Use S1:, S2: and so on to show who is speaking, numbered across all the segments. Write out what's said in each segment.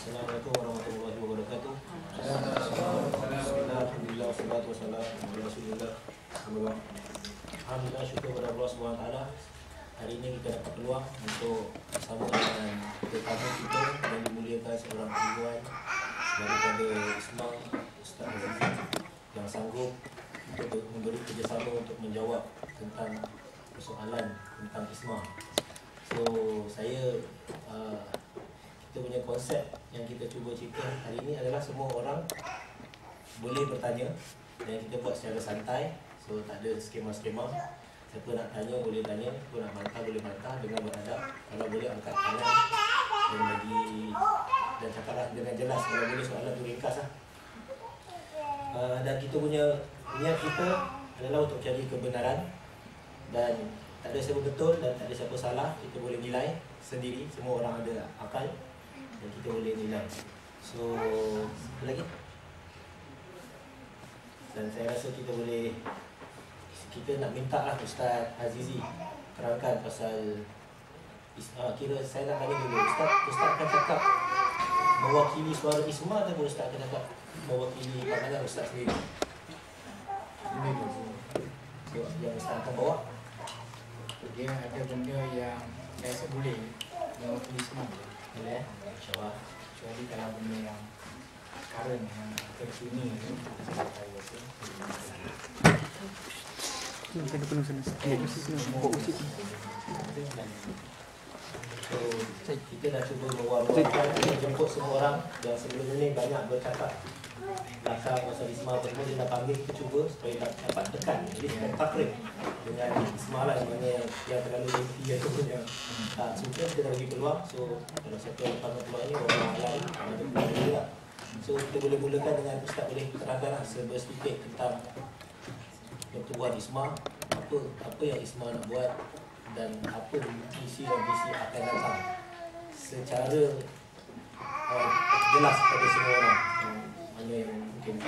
S1: Assalamualaikum warahmatullahi wabarakatuh. Alhamdulillah, wassalatu wassalamu ala Rasulillah. Alhamdulillah, syukur kepada Allah SWT. Hari ini kita dapat peluang untuk bersama dengan tetamu kita yang dimuliakan seorang perempuan daripada Ismah, Ustaz Azizi, yang sanggup untuk memberi kerjasama untuk menjawab tentang persoalan tentang Ismah. So saya kita punya konsep yang kita cuba cipta hari ini adalah semua orang boleh bertanya dan kita buat secara santai. So tak ada skema-skema. Siapa nak tanya boleh tanya, siapa nak bantah boleh bantah dengan beradab. Kalau boleh angkat tangan dan bagi dan cakaplah dengan jelas. Kalau boleh soalan tu ringkas lah. Dan kita punya niat kita adalah untuk cari kebenaran dan tak ada siapa betul dan tak ada siapa salah. Kita boleh nilai sendiri. Semua orang ada akal dan kita boleh nilai. So, apa lagi? Dan saya rasa kita nak minta lah Ustaz Azizi terangkan pasal kira saya nak tanya dulu Ustaz akan cakap mewakili suara Ismah atau Ustaz akan cakap mewakili pandangan Ustaz sendiri? Ini tu. So, yang Ustaz akan bawa
S2: dia ada benda yang saya rasa boleh mewakili Ismah.
S1: boleh InsyaAllah.
S2: Kecuali kalau benda yang current, yang terkini tu, saya rasa
S3: Kena penuh sana sikit. Bawa usit.
S1: So, kita dah cuba mewawarkan, jemput semua orang yang sebelum ini banyak bercakap belakang pasal Ismah apa semua, dia dah panggil, kita cuba supaya dapat tekan. Jadi kita takrib dengan Ismah lah yang terlalu lengthy atau yang tak suka, kita dah bagi peluang. So kalau siapa yang panggil peluang ni orang lain ada peluang juga. So kita boleh mulakan dengan Ustaz boleh terangkan lah sedikit tentang pertubuhan Ismah, apa yang Ismah nak buat dan apa misi dan visi akan datang secara jelas kepada semua orang mana yang mungkin.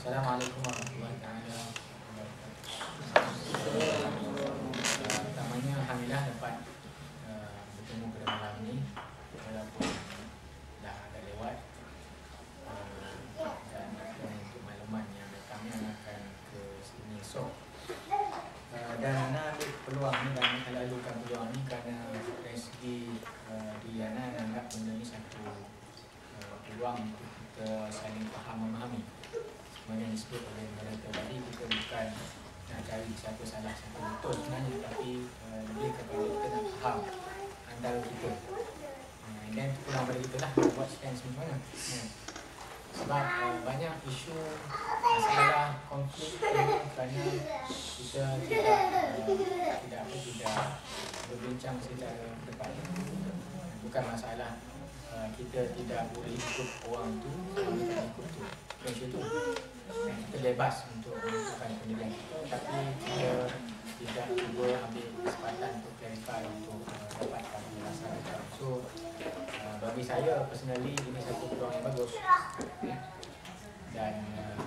S2: Assalamualaikum warahmatullahi wabarakatuh. Pertamanya alhamdulillah dapat bertemu pada malam ni walaupun dah agak lewat, dan untuk makluman yang kami akan ke sini esok. Dan Ana ambil peluang ni dan lalukan peluang ni kerana dari segi diri Ana anggap benda ni satu peluang untuk kita saling faham memahami. Sebenarnya disebut oleh mereka tadi, kita bukan nak cari siapa salah siapa betul sebenarnya, tapi lebih kepada kita nak faham antara kita. Dan itu kurang pada kita lah buat stance macam mana. Sebab banyak isu masalah konflik kerana kita tidak berbincang secara depan. Bukan masalah kita tidak boleh ikut orang tu, kita ikut tu. Macam tu. Kita bebas untuk menentukan pendirian kita, tapi kita tidak cuba ambil kesempatan untuk clarify untuk dapatkan penjelasan. So bagi saya personally ini satu peluang yang bagus, dan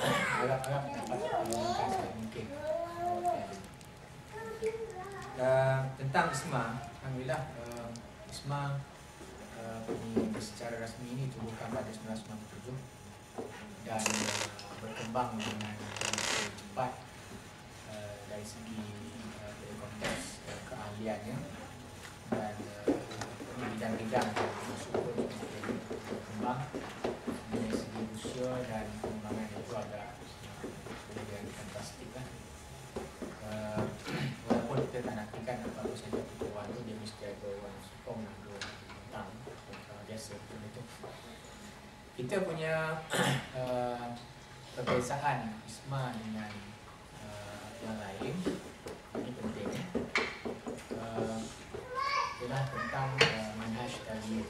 S2: harap-harap dapat menggunakan sebaik mungkin. Tentang Ismah, alhamdulillah Ismah secara rasmi ini ditubuhkan pada 1997 dan berkembang dengan cepat dari segi konteks keahliannya, dan bidang-bidang tersebut berkembang dari segi usia dan pengembangan itu agak kemudian fantastik lah. Walaupun kita tak nakkan apa-apa saja pertubuhan itu, dia mesti ada orang sokong dan tentang biasa itu. Kita punya perbezaan Ismah dengan yang lain ini penting. tentang manhaj tadi,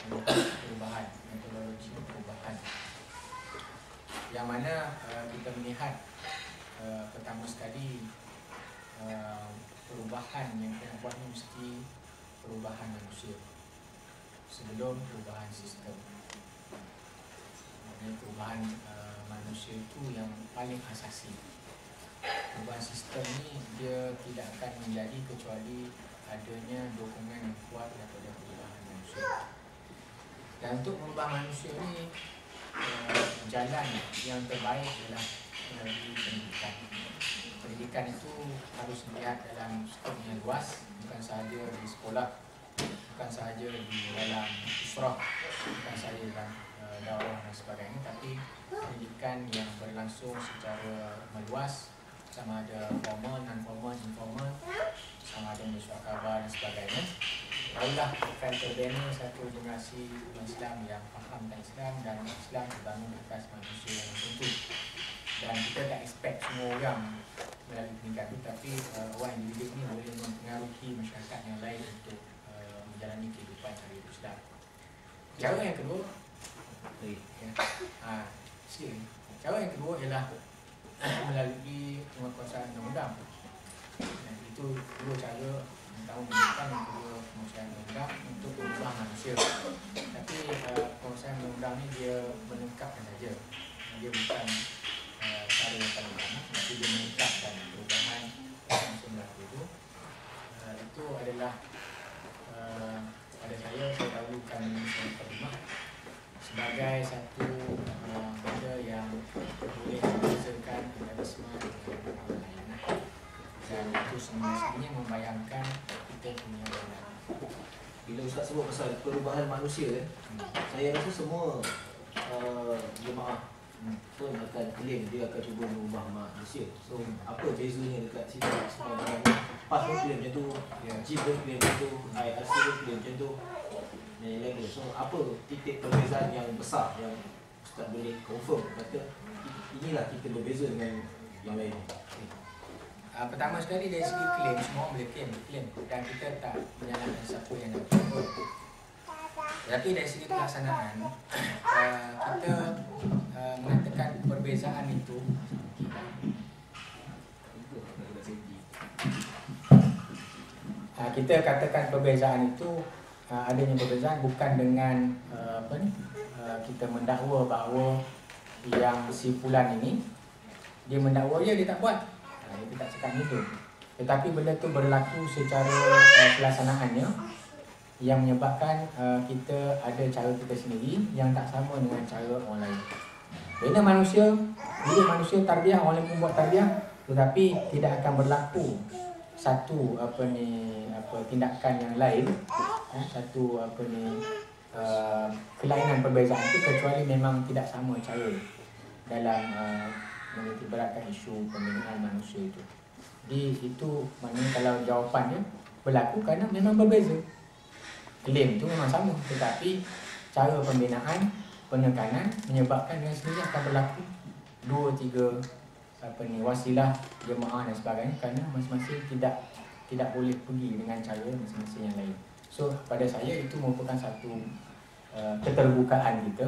S2: perubahan, metodologi perubahan, yang mana kita melihat pertama sekali perubahan yang kita buat ni mesti perubahan manusia sebelum perubahan sistem. Maknanya perubahan manusia itu yang paling asasi. Perubahan sistem ni dia tidak akan menjadi kecuali adanya dokumen yang kuat daripada perubahan manusia. Dan untuk mengubah manusia ni, jalan yang terbaik adalah melalui pendidikan. Pendidikan itu harus dilihat dalam skop yang luas, bukan sahaja di sekolah, bukan sahaja di dalam usrah, bukan sahaja dalam dakwah dan sebagainya, tapi pendidikan yang berlangsung secara meluas, sama ada formal, non-formal, informal, sama ada mesyuarat khabar dan sebagainya. Barulah akan terbina satu generasi umat Islam yang faham tentang Islam, dan Islam dibangun atas manusia yang tentu. Dan kita tak expect semua orang melalui pendidikan itu, tapi orang individu ini boleh mempengaruhi masyarakat yang lain untuk menjalani kehidupan cara hidup Islam. Cara yang kedua, cara yang kedua ialah melalui penguasaan undang-undang. Itu dua cara, pertama pendidikan, yang kedua penguasaan undang-undang untuk mengubah manusia. Tapi penguasaan undang-undang ni dia meningkatkan saja, dia bukan cara yang paling utama, tapi dia meningkatkan perubahan yang berlaku itu. Itu adalah pada saya dahulukan mukadimah sebagai satu benda yang boleh membezakan radikalisme dengan orang lain, dan itu sebenarnya membayangkan kita punya benda.
S1: Bila Ustaz sebut pasal perubahan manusia, saya rasa semua jemaah pun akan claim dia akan cuba mengubah manusia. So apa bezanya dekat situ semua dengan PAS pun claim macam tu, JIP pun claim macam tu, IRC pun claim macam tu, dan yang lain. So apa titik perbezaan yang besar yang Ustaz boleh confirm kata inilah kita berbeza dengan yang lain?
S2: Pertama sekali dari segi klaim, semua orang boleh klaim, dan kita tak menyalahkan siapa yang nak klaim. Tapi dari segi pelaksanaan, kita mengatakan perbezaan itu kita katakan perbezaan itu adanya perbezaan bukan dengan kita mendakwa bahawa yang si fulan ini dia mendakwa dia tak buat. Dia tak cakap itu. Tetapi benda tu berlaku secara pelaksanaannya yang menyebabkan kita ada cara kita sendiri yang tak sama dengan cara orang lain. Bila manusia tarbiyah, orang lain pun buat tarbiyah, tetapi tidak akan berlaku satu tindakan yang lain, satu kelainan perbezaan itu, kecuali memang tidak sama cara dalam menitikberatkan isu pembinaan manusia itu. Jadi itu maknanya kalau jawapannya berlaku kerana memang berbeza. Klaim itu memang sama, tetapi cara pembinaan, penekanan menyebabkan dengan sendiri akan berlaku 2-3 wasilah jemaah dan sebagainya, kerana masing-masing tidak boleh pergi dengan cara masing-masing yang lain. So pada saya itu merupakan satu keterbukaan kita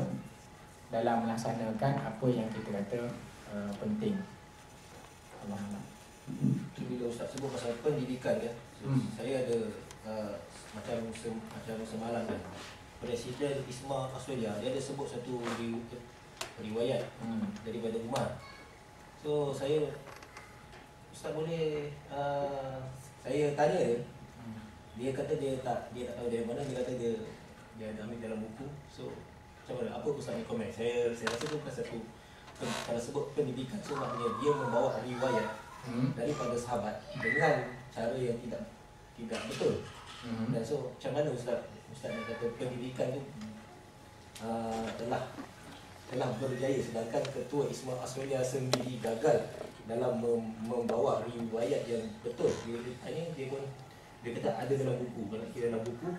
S2: dalam melaksanakan apa yang kita kata penting. Allah.
S1: Bila Ustaz sebut pasal pendidikan ya, saya ada macam semalam kan, Presiden ISMA Australia dia ada sebut satu riwayat daripada Umar. So Ustaz boleh saya tanya dia kata dia tak tahu dari mana, dia kata dia ada ambil dalam buku. So macam mana, apa Ustaz ni komen? Saya rasa tu bukan satu, kalau sebut pendidikan, so maknanya dia membawa riwayat daripada sahabat dengan cara yang tidak betul. Dan so macam mana Ustaz nak kata pendidikan tu telah berjaya, sedangkan Ketua ISMA Australia sendiri gagal dalam membawa riwayat yang betul. Dia kata ada dalam buku, kalau kira dalam buku,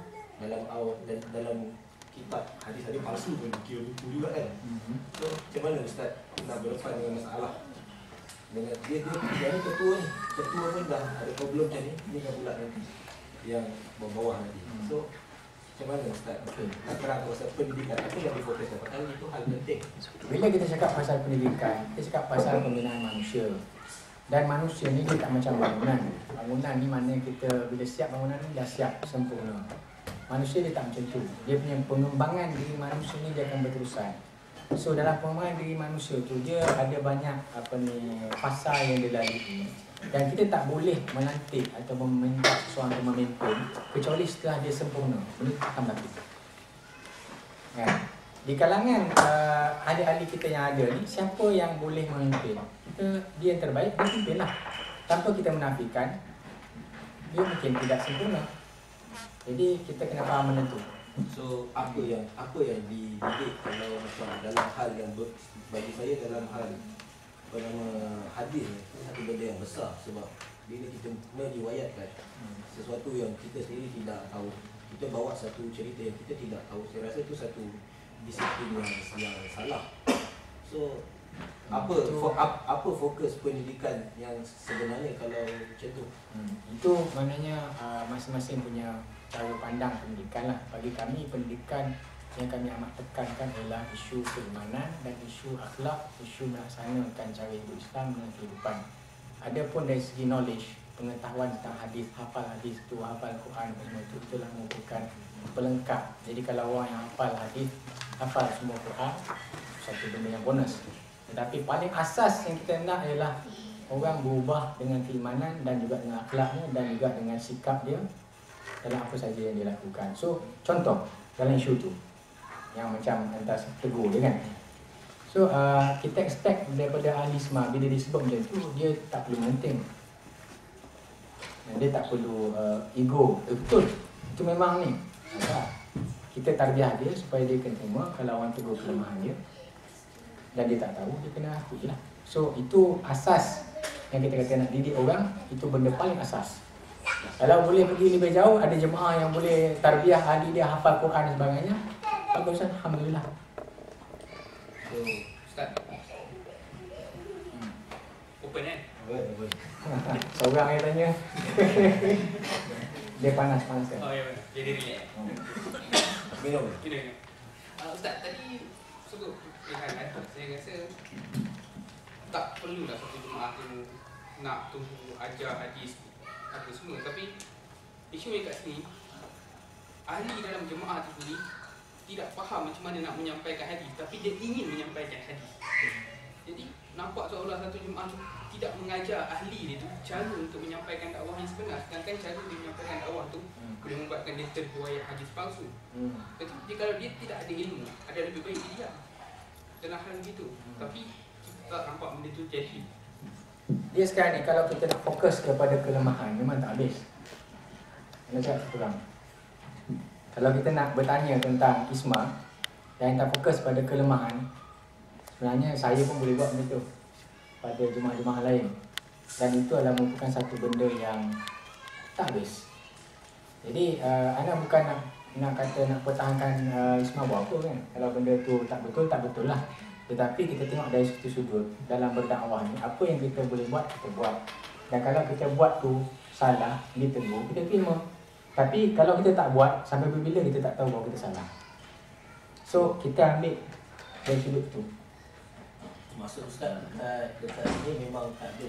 S1: dalam kitab hadis-hadis palsu pun kira buku juga kan. So macam mana Ustaz nak berdepan dengan masalah dengan dia ni ketua pun dah ada problem macam ni kan pula nanti yang bawah nanti. So macam mana Ustaz?
S2: Okey.
S1: Nak terang pasal pendidikan, apa yang difokuskan? Pasal itu hal penting.
S2: Bila kita cakap pasal pendidikan, kita cakap pasal pembinaan manusia. Dan manusia ni dia tak macam bangunan. Bangunan ni mana kita bila siap bangunan ni dah siap sempurna. Manusia dia tak macam tu. Dia punya pengembangan diri manusia ni dia akan berterusan. So dalam pengembangan diri manusia tu dia ada banyak fasa yang dia lalui. Dan kita tak boleh melantik atau meminta seseorang untuk memimpin kecuali setelah dia sempurna. Benda tu akan berlaku. Kan? Di kalangan ahli-ahli kita yang ada ni, siapa yang boleh memimpin? Dia yang terbaik, dia pimpinlah. Tanpa kita menafikan, dia mungkin tidak sempurna. Jadi kita kena faham benda tu.
S1: So apa yang dididik kalau macam dalam hal yang bagi saya dalam hal hadis ni satu benda yang besar, sebab bila kita meriwayatkan sesuatu yang kita sendiri tidak tahu, kita bawa satu cerita yang kita tidak tahu, saya rasa itu satu disiplin yang salah. So apa fokus pendidikan yang sebenarnya kalau macam tu?
S2: Itu maknanya masing-masing punya cara pandang pendidikan lah. Bagi kami pendidikan yang kami amat tekankan adalah isu keimanan dan isu akhlak, isu melaksanakan cara hidup Islam dengan kehidupan. Adapun dari segi knowledge, pengetahuan tentang hadis, hafal hadis tu, hafal Quran, semua itu itulah merupakan pelengkap. Jadi kalau orang yang hafal hadis, hafal semua Quran, satu benda yang bonus. Tetapi paling asas yang kita nak ialah orang berubah dengan keimanan dan juga dengan akhlaknya dan juga dengan sikap dia dalam apa saja yang dia lakukan. So contoh dalam isu tu yang macam entah tegur dia kan. So kita expect daripada ahli isma bila disebut macam tu, dia tak perlu maintain. Dia tak perlu ego. Betul. Itu memang ni. Kita tarbiyah dia supaya dia kena terima kalau orang tegur kelemahan dia dan dia tak tahu, dia kena akui lah. So itu asas yang kita kata nak didik orang, itu benda paling asas. Kalau boleh pergi lebih jauh, ada jemaah yang boleh tarbiyah ahli dia hafal Quran dan sebagainya, bagus, alhamdulillah.
S1: So
S4: Ustaz, open kan?
S1: boleh.
S2: Seorang yang tanya. Dia panas kan?
S4: Oh ya, jadi relax.
S1: Minum.
S4: Kena. Ustaz, tadi sebut pilihan kan, saya rasa tak perlulah satu jemaah tu nak tunggu ajar hadis apa semua, tapi isu yang kat sini ahli dalam jemaah tu sendiri tidak faham macam mana nak menyampaikan hadis, tapi dia ingin menyampaikan hadis. Jadi nampak seolah satu jemaah tu tidak mengajar ahli dia tu cara untuk menyampaikan dakwah yang sebenar, sedangkan cara dia menyampaikan dakwah tu boleh membuatkan dia terbuai hadis palsu. Jadi kalau dia tidak ada ilmu, ada lebih baik dia diam dalam hal begitu. Tapi kita tak nampak benda tu jadi.
S2: Dia sekarang ni kalau kita nak fokus kepada kelemahan, memang tak habis. Kena cakap kurang. Kalau kita nak bertanya tentang isma dan kita fokus pada kelemahan, sebenarnya saya pun boleh buat benda tu pada jemaah-jemaah lain. Dan itu adalah merupakan satu benda yang tak habis. Jadi anda bukan nak kata nak pertahankan isma buat apa kan. Kalau benda tu tak betul lah. Tetapi kita tengok dari satu sudut dalam berdakwah ni, apa yang kita boleh buat, kita buat. Dan kalau kita buat tu salah, ditegur, kita terima. Tapi kalau kita tak buat, sampai bila kita tak tahu bahawa kita salah. So kita ambil dari sudut tu.
S1: Maksud Ustaz dekat ini memang tak ada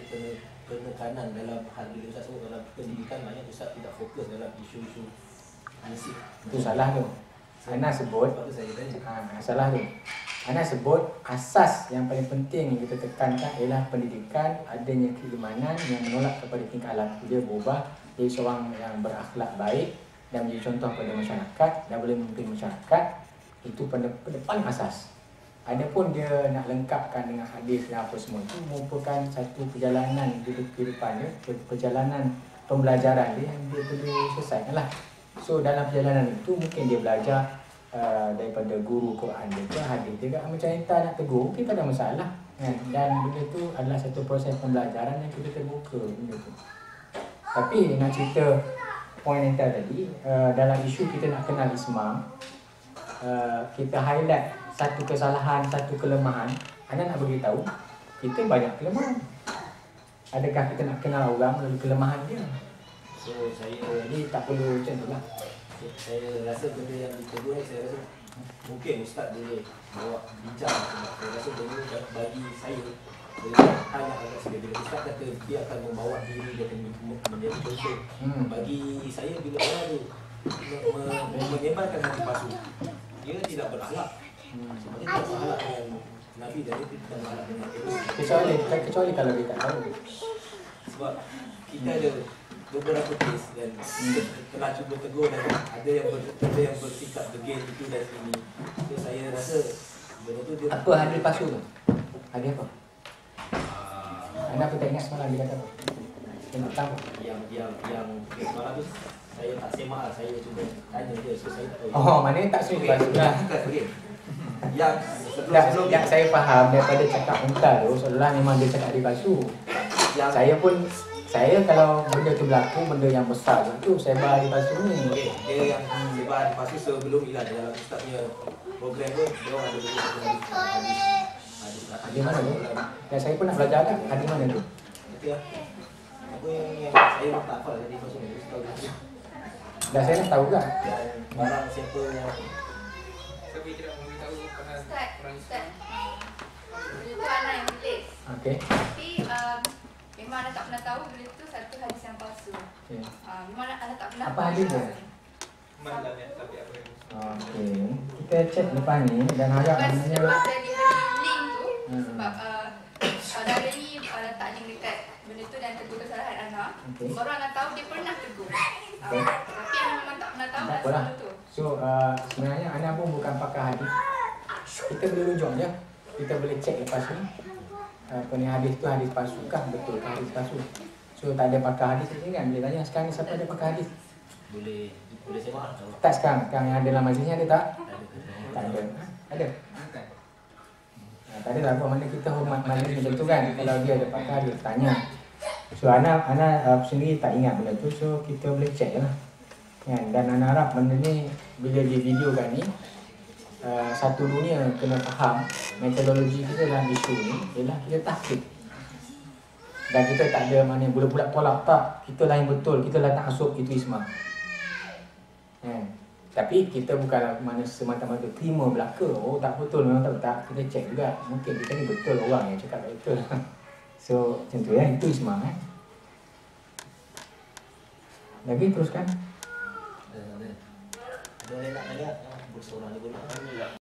S1: penekanan dalam hal bila Ustaz sebut dalam pendidikan, maknanya Ustaz tidak fokus dalam isu-isu nasib.
S2: Itu salah tu. Ana sebut,
S1: Sebab tu saya tanya.
S2: salah tu. Ana sebut asas yang paling penting yang kita tekankan ialah pendidikan, adanya keimanan yang menolak kepada tingkah laku dia berubah jadi seorang yang berakhlak baik dan menjadi contoh pada masyarakat dan boleh memimpin masyarakat. Itu pada paling asas. Adapun dia nak lengkapkan dengan hadis dan apa semua itu merupakan satu perjalanan kehidupan dia, perjalanan pembelajaran dia yang dia perlu selesaikan lah. So dalam perjalanan itu mungkin dia belajar daripada guru Quran dia ke hadis dia kan, macam entah nak tegur kita tak ada masalah kan? Dan benda tu adalah satu proses pembelajaran yang kita terbuka benda tu. Tapi nak cerita poin yang tadi, dalam isu kita nak kenal Islam, kita highlight satu kesalahan, satu kelemahan. Anda nak beritahu kita banyak kelemahan. Adakah kita nak kenal orang melalui kelemahan dia?
S1: So saya
S2: Jadi tak perlu macam tu lah.
S1: saya rasa benda yang ditegur ni, saya rasa mungkin Ustaz boleh bawa bincang, sebab saya rasa benda bagi saya tanya agak sedikit. Bila Ustaz kata dia akan membawa diri dia menjadi contoh, bagi saya bila orang tu menyebarkan hati palsu, dia tidak berakhlak. Sebenarnya tidak berakhlak dengan Nabi dan dia tidak berakhlak dengan Allah.
S2: Kecuali kalau dia tak tahu.
S1: Sebab kita ada beberapa kes dan kita telah cuba tegur dan ada yang bersikap degil itu dan ini. So saya rasa benda tu dia
S2: Apa hadis palsu tu? Hadis apa? Anda aku tak ingat semalam dia kata apa? Dia tak tahu.
S1: yang semalam tu saya tak semak lah, saya cuba tanya dia, so saya tak tahu.
S2: Oh, maknanya tak suka palsu lah.
S1: Okey. Yang
S2: Yang saya faham daripada cakap Mukhtar tu, seolah memang dia cakap hadis palsu. Saya kalau benda tu berlaku, benda yang besar tu, saya buat hadis palsu ni.
S1: okey, dia yang sebar di pasal sebelum Ilan dalam Ustaz punya program pun dia orang ada
S2: Hadis mana tu? Dan saya pun nak belajar kan, hadis mana tu?
S1: Itu lah. Apa yang saya tak hafal jadi pasal ni, Ustaz tahu dia.
S2: Dan saya nak tahu kan.
S1: Dan barang siapa yang
S4: Siapa yang tidak memberitahu pada
S5: Ustaz,
S4: orang
S5: Ustaz. Benda tu anak yang tulis.
S2: Okey.
S5: Tapi memang anak tak pernah tahu benda tu satu hadis yang palsu.
S2: Okay.
S5: Memang anak tak pernah.
S2: Apa hadis dia?
S4: malam ya, tapi apa yang
S2: Okey. Kita cek lepas ni dan harap
S5: Lepas
S2: sebenarnya
S5: dari link tu,
S2: Hmm.
S5: sebab saudara ni letak link dekat benda tu dan tegur kesalahan anak.
S2: Okey.
S5: Baru anak tahu dia pernah tegur.
S2: Okey.
S5: Tapi anak memang tak pernah tahu
S2: Tak
S5: asal
S2: apalah.
S5: benda tu.
S2: So sebenarnya Ana pun bukan pakar hadis. Kita boleh rujuk je. Kita boleh cek lepas ni. Apa ni hadis tu hadis palsu kah? Betul kah hadis palsu? So tak ada pakar hadis ni kan. Dia tanya sekarang ni siapa ada pakar hadis?
S1: boleh semak lah.
S2: Tak sekarang yang ada dalam majlisnya ada tak? Tak ada. Ada. Tak ada lah apa mana kita hormat majlis macam tu kan. Kalau dia ada pakar dia tanya. So Ana sendiri tak ingat benda tu, so kita boleh cek lah. Kan? Dan Ana harap benda ni bila dia videokan ni satu dunia kena faham metodologi kita dalam isu ni ialah kita tahqiq. Dan kita tak ada mana bulat-bulat tolak tak. Kita lah yang betul, kita lah tak asuk itu ismah. Tapi kita bukanlah mana semata-mata terima belaka. Oh tak betul, memang tak. Kita cek juga. Mungkin kita ni betul orang yang cakap betul. So macam tu ya, itu ismah Lagi teruskan.
S1: Ada orang nak tanya, bersorang ni boleh.